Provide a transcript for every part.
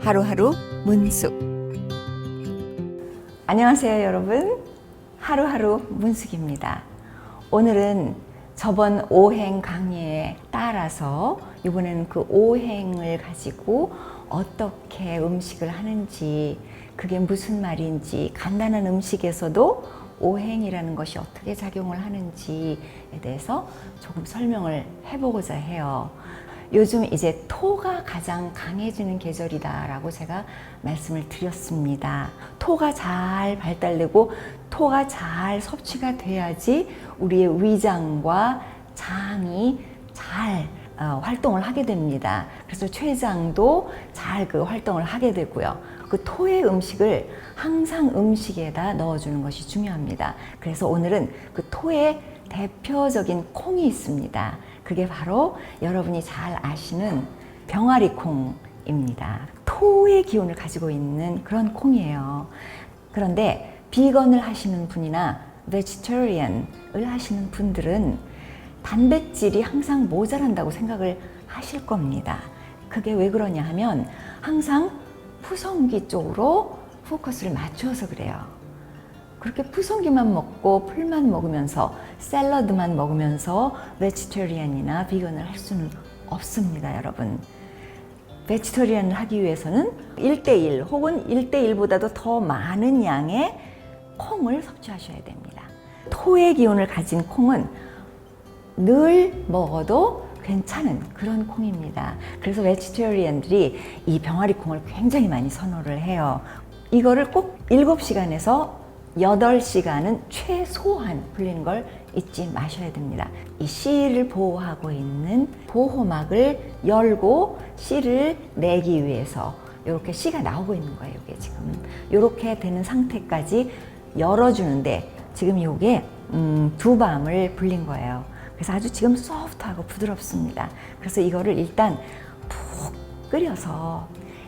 하루하루 문숙. 안녕하세요 여러분, 하루하루 문숙입니다. 오늘은 저번 오행 강의에 따라서 이번에는 그 오행을 가지고 어떻게 음식을 하는지, 그게 무슨 말인지, 간단한 음식에서도 오행이라는 것이 어떻게 작용을 하는지에 대해서 조금 설명을 해보고자 해요. 요즘 이제 토가 가장 강해지는 계절이다라고 제가 말씀을 드렸습니다. 토가 잘 발달되고 토가 잘 섭취가 돼야지 우리의 위장과 장이 잘 활동을 하게 됩니다. 그래서 췌장도 잘 그 활동을 하게 되고요. 그 토의 음식을 항상 음식에다 넣어주는 것이 중요합니다. 그래서 오늘은 그 토의 대표적인 콩이 있습니다. 그게 바로 여러분이 잘 아시는 병아리 콩입니다. 토의 기운을 가지고 있는 그런 콩이에요. 그런데 비건을 하시는 분이나 베지테리언을 하시는 분들은 단백질이 항상 모자란다고 생각을 하실 겁니다. 그게 왜 그러냐 하면 항상 푸성기 쪽으로 포커스를 맞춰서 그래요. 그렇게 푸성기만 먹고 풀만 먹으면서 샐러드만 먹으면서 베지테리안이나 비건을 할 수는 없습니다, 여러분. 베지테리안을 하기 위해서는 1대1 혹은 1대1보다도 더 많은 양의 콩을 섭취하셔야 됩니다. 토의 기운을 가진 콩은 늘 먹어도 괜찮은 그런 콩입니다. 그래서 베지테리안들이 이 병아리 콩을 굉장히 많이 선호를 해요. 이거를 꼭 7시간에서 8시간은 최소한 불리는 걸 잊지 마셔야 됩니다. 이 씨를 보호하고 있는 보호막을 열고 씨를 내기 위해서 이렇게 씨가 나오고 있는 거예요. 이게 지금 이렇게 되는 상태까지 열어주는데 지금 이게 2밤을 불린 거예요. 그래서 아주 지금 소프트하고 부드럽습니다. 그래서 이거를 일단 푹 끓여서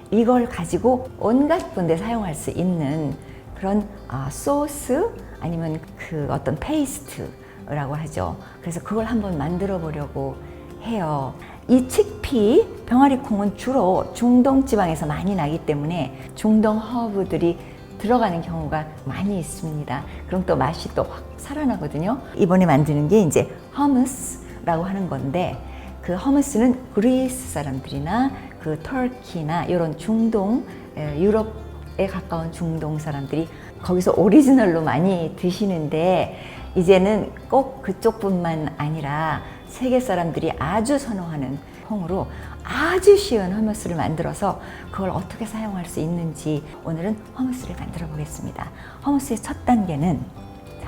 이걸 가지고 온갖 분데 사용할 수 있는 그런 소스 아니면 그 어떤 페이스트라고 하죠. 그래서 그걸 한번 만들어 보려고 해요. 이 칡피 병아리 콩은 주로 중동 지방에서 많이 나기 때문에 중동 허브들이 들어가는 경우가 많이 있습니다. 그럼 또 맛이 또 확 살아나거든요. 이번에 만드는 게 이제 허무스라고 하는 건데, 그 허무스는 그리스 사람들이나 그 터키나 이런 중동, 유럽에 가까운 중동 사람들이 거기서 오리지널로 많이 드시는데, 이제는 꼭 그쪽뿐만 아니라 세계 사람들이 아주 선호하는 콩으로 아주 쉬운 허무스를 만들어서 그걸 어떻게 사용할 수 있는지 오늘은 허무스를 만들어 보겠습니다. 허무스의 첫 단계는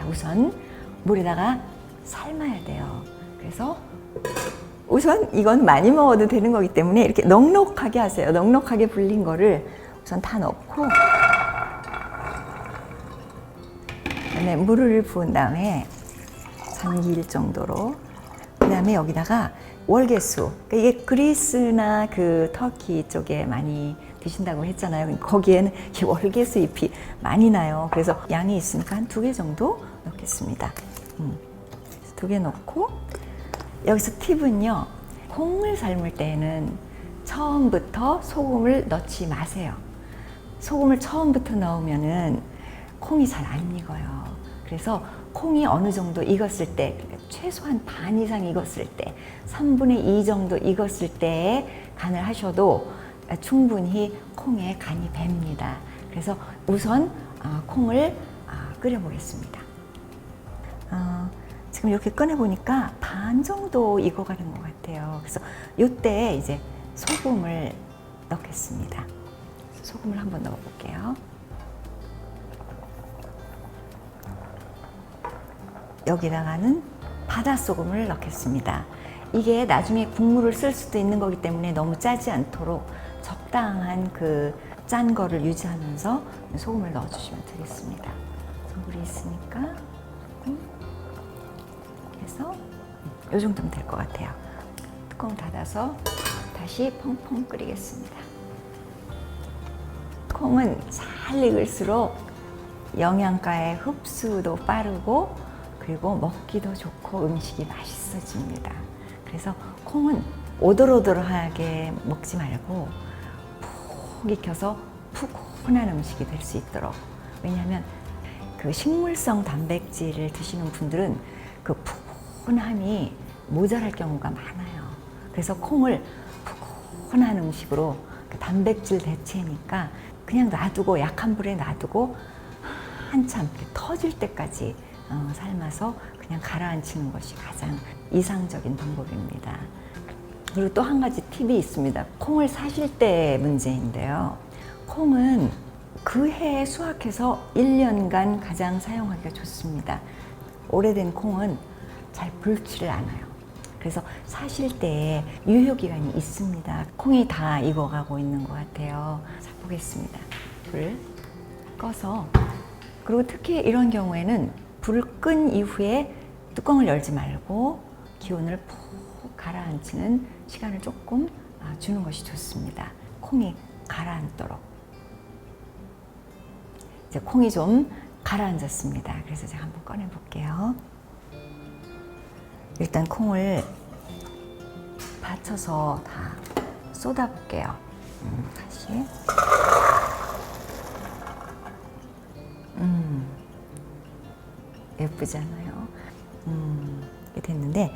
우선 물에다가 삶아야 돼요. 그래서 우선 이건 많이 먹어도 되는 거기 때문에 이렇게 넉넉하게 하세요. 넉넉하게 불린 거를 우선 다 넣고 그다음에 물을 부은 다음에 잠길 정도로, 그다음에 여기다가 월계수, 그러니까 이게 그리스나 그 터키 쪽에 많이 드신다고 했잖아요. 거기에는 이 월계수 잎이 많이 나요. 그래서 양이 있으니까 한 2개 정도 넣겠습니다. 2개 넣고, 여기서 팁은요, 콩을 삶을 때에는 처음부터 소금을 넣지 마세요. 소금을 처음부터 넣으면은 콩이 잘 안 익어요. 그래서 콩이 어느 정도 익었을 때, 그러니까 최소한 반 이상 익었을 때, 3분의 2 정도 익었을 때에 간을 하셔도 충분히 콩에 간이 뱄니다. 그래서 우선 콩을 끓여 보겠습니다. 지금 이렇게 꺼내 보니까 반 정도 익어가는 것 같아요. 그래서 이때 이제 소금을 넣겠습니다. 소금을 한번 넣어 볼게요. 여기다가는 바닷소금을 넣겠습니다. 이게 나중에 국물을 쓸 수도 있는 거기 때문에 너무 짜지 않도록 적당한 그 짠 거를 유지하면서 소금을 넣어주시면 되겠습니다. 물이 있으니까 조금 해서 이 정도면 될 것 같아요. 뚜껑 닫아서 다시 펑펑 끓이겠습니다. 콩은 잘 익을수록 영양가의 흡수도 빠르고 그리고 먹기도 좋고 음식이 맛있어집니다. 그래서 콩은 오돌오돌하게 먹지 말고 푹 푹 익혀서 푸근한 음식이 될 수 있도록. 왜냐하면 그 식물성 단백질을 드시는 분들은 그 푸근함이 모자랄 경우가 많아요. 그래서 콩을 푸근한 음식으로 그 단백질 대체니까 그냥 놔두고 약한 불에 놔두고 한참 터질 때까지 삶아서 그냥 가라앉히는 것이 가장 이상적인 방법입니다. 그리고 또 한 가지 팁이 있습니다. 콩을 사실 때의 문제인데요. 콩은 그 해에 수확해서 1년간 가장 사용하기가 좋습니다. 오래된 콩은 잘 불지를 않아요. 그래서 사실 때에 유효기간이 있습니다. 콩이 다 익어가고 있는 것 같아요. 자, 보겠습니다. 불 꺼서, 그리고 특히 이런 경우에는 불을 끈 이후에 뚜껑을 열지 말고 기온을 푹 가라앉히는 시간을 조금 주는 것이 좋습니다. 콩이 가라앉도록. 이제 콩이 좀 가라앉았습니다. 그래서 제가 한번 꺼내 볼게요. 일단 콩을 받쳐서 다 쏟아 볼게요. 다시. 예쁘잖아요. 이렇게 됐는데,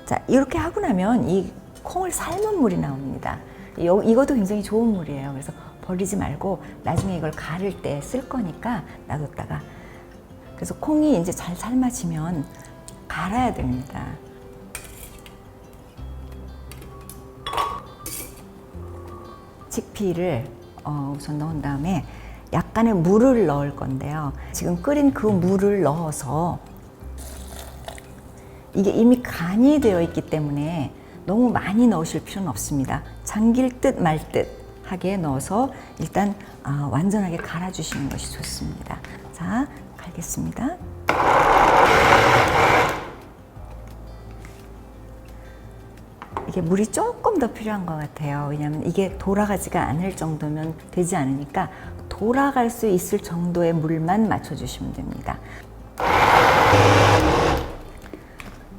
자, 이렇게 하고 나면 이 콩을 삶은 물이 나옵니다. 이것도 굉장히 좋은 물이에요. 그래서 버리지 말고 나중에 이걸 가를 때 쓸 거니까 놔뒀다가, 그래서 콩이 이제 잘 삶아지면 갈아야 됩니다. 칡피를 우선 넣은 다음에 약간의 물을 넣을 건데요. 지금 끓인 그 물을 넣어서, 이게 이미 간이 되어 있기 때문에 너무 많이 넣으실 필요는 없습니다. 잠길 듯 말 듯 하게 넣어서 일단 완전하게 갈아주시는 것이 좋습니다. 자, 갈겠습니다. 이게 물이 조금 더 필요한 것 같아요. 왜냐하면 이게 돌아가지가 않을 정도면 되지 않으니까 돌아갈 수 있을 정도의 물만 맞춰주시면 됩니다.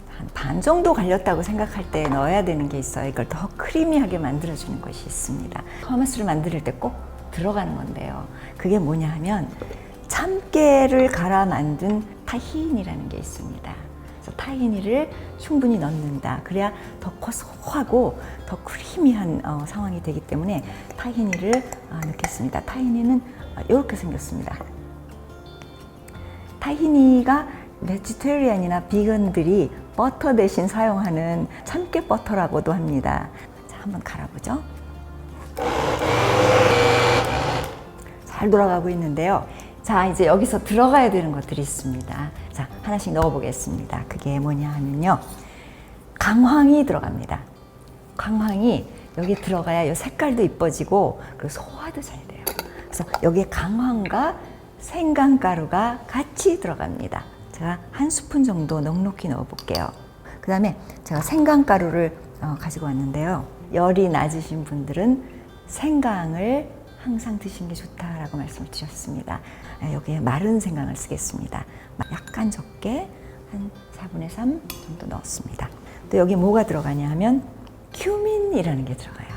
한 반 정도 갈렸다고 생각할 때 넣어야 되는 게 있어요. 이걸 더 크리미하게 만들어주는 것이 있습니다. 허머스를 만들 때 꼭 들어가는 건데요. 그게 뭐냐 하면 참깨를 갈아 만든 타힌이라는 게 있습니다. 그래서 타히니를 충분히 넣는다. 그래야 더 고소하고 더 크리미한 상황이 되기 때문에 타히니를 넣겠습니다. 타히니는 이렇게 생겼습니다. 타히니가 베지테리안이나 비건들이 버터 대신 사용하는 참깨 버터라고도 합니다. 자, 한번 갈아보죠. 잘 돌아가고 있는데요. 자, 이제 여기서 들어가야 되는 것들이 있습니다. 자, 하나씩 넣어 보겠습니다. 그게 뭐냐 하면요, 강황이 들어갑니다. 강황이 여기 들어가야 이 색깔도 이뻐지고 그리고 소화도 잘 돼요. 그래서 여기에 강황과 생강가루가 같이 들어갑니다. 제가 한 스푼 정도 넉넉히 넣어 볼게요. 그 다음에 제가 생강가루를 가지고 왔는데요. 열이 낮으신 분들은 생강을 항상 드시는 게 좋다라고 말씀을 드렸습니다. 여기에 마른 생강을 쓰겠습니다. 약간 적게 한 4분의 3 정도 넣었습니다. 또 여기 뭐가 들어가냐 하면 큐민이라는 게 들어가요.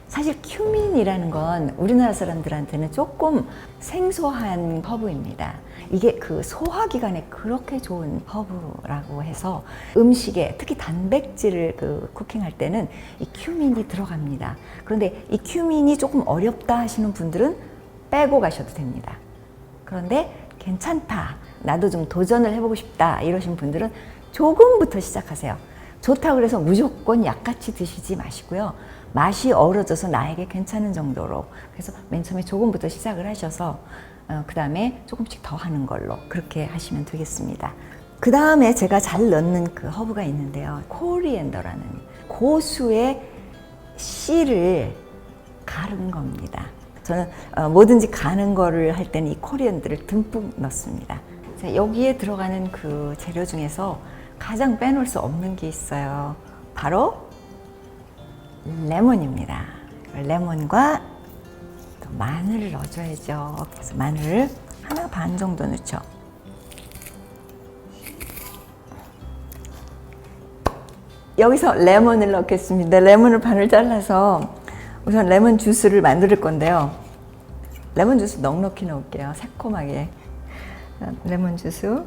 사실 큐민이라는 건 우리나라 사람들한테는 조금 생소한 허브입니다. 이게 그 소화기관에 그렇게 좋은 허브라고 해서 음식에 특히 단백질을 쿠킹할 때는 이 큐민이 들어갑니다. 그런데 이 큐민이 조금 어렵다 하시는 분들은 빼고 가셔도 됩니다. 그런데 괜찮다, 나도 좀 도전을 해보고 싶다 이러신 분들은 조금부터 시작하세요. 좋다고 그래서 무조건 약같이 드시지 마시고요. 맛이 어우러져서 나에게 괜찮은 정도로, 그래서 맨 처음에 조금부터 시작을 하셔서 그 다음에 조금씩 더 하는 걸로 그렇게 하시면 되겠습니다. 그 다음에 제가 잘 넣는 그 허브가 있는데요. 코리앤더라는 고수의 씨를 가른 겁니다. 저는 뭐든지 가는 거를 할 때는 이 코리앤더를 듬뿍 넣습니다. 자, 여기에 들어가는 그 재료 중에서 가장 빼놓을 수 없는 게 있어요. 바로 레몬입니다. 레몬과 또 마늘을 넣어줘야죠. 그래서 마늘을 하나 반 정도 넣죠. 여기서 레몬을 넣겠습니다. 레몬을 반을 잘라서 우선 레몬 주스를 만들 건데요. 레몬 주스 넉넉히 넣을게요. 새콤하게. 레몬 주스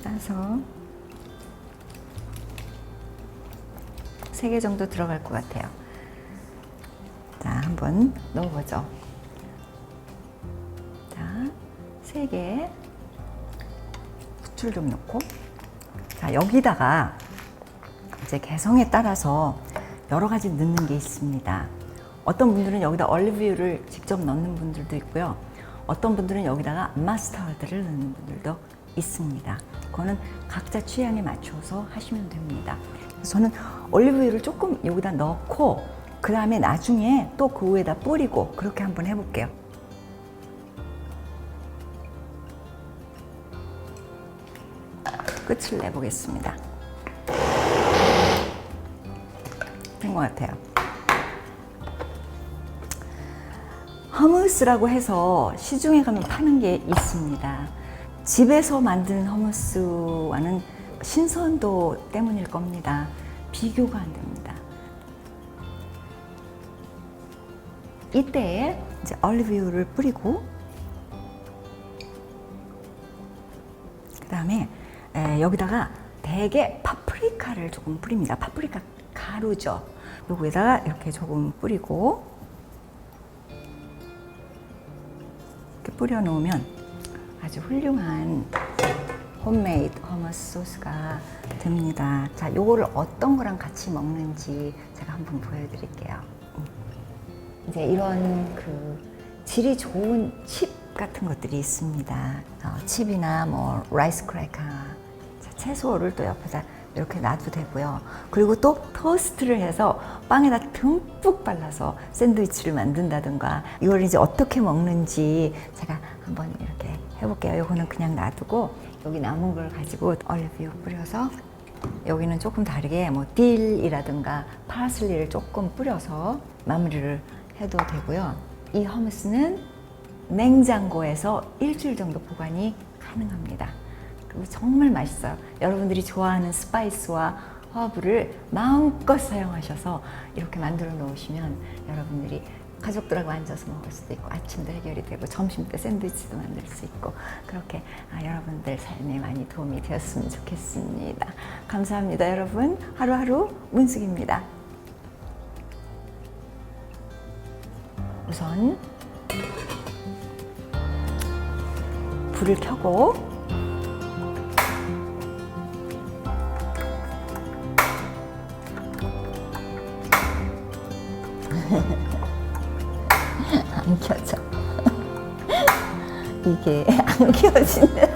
짜서 3개 정도 들어갈 것 같아요. 자, 한번 넣어보죠. 자, 3개. 후추를 좀 넣고. 자, 여기다가 이제 개성에 따라서 여러 가지 넣는 게 있습니다. 어떤 분들은 여기다 올리브유를 직접 넣는 분들도 있고요. 어떤 분들은 여기다가 마스타드를 넣는 분들도 있습니다. 그거는 각자 취향에 맞춰서 하시면 됩니다. 저는 올리브유를 조금 여기다 넣고 그 다음에 나중에 또 그 위에다 뿌리고 그렇게 한번 해볼게요. 끝을 내보겠습니다. 된 것 같아요. 허무스라고 해서 시중에 가면 파는 게 있습니다. 집에서 만든 허무스와는 신선도 때문일 겁니다. 비교가 안 됩니다. 이때 이제 올리브유를 뿌리고 그 다음에 여기다가 대게 파프리카를 조금 뿌립니다. 파프리카 가루죠. 여기에다가 이렇게 조금 뿌리고 이렇게 뿌려 놓으면 아주 훌륭한 홈메이드 허머스 소스가 됩니다. 자, 요거를 어떤 거랑 같이 먹는지 제가 한번 보여드릴게요. 이제 이런 그 질이 좋은 칩 같은 것들이 있습니다. 칩이나 뭐 라이스 크래커, 채소를 또 옆에다 이렇게 놔도 되고요. 그리고 또 토스트를 해서 빵에다 듬뿍 발라서 샌드위치를 만든다든가 이걸 이제 어떻게 먹는지 제가 한번 이렇게 해볼게요. 이거는 그냥 놔두고 여기 남은 걸 가지고 올리브유 뿌려서 여기는 조금 다르게 뭐 딜이라든가 파슬리를 조금 뿌려서 마무리를 해도 되고요. 이 허무스는 냉장고에서 일주일 정도 보관이 가능합니다. 그리고 정말 맛있어요. 여러분들이 좋아하는 스파이스와 허브를 마음껏 사용하셔서 이렇게 만들어 놓으시면 여러분들이 가족들하고 앉아서 먹을 수도 있고 아침도 해결이 되고 점심 때 샌드위치도 만들 수 있고 그렇게 여러분들 삶에 많이 도움이 되었으면 좋겠습니다. 감사합니다. 여러분 하루하루 문숙입니다. 우선 불을 켜고 안 켜져. 이게 안 켜지네.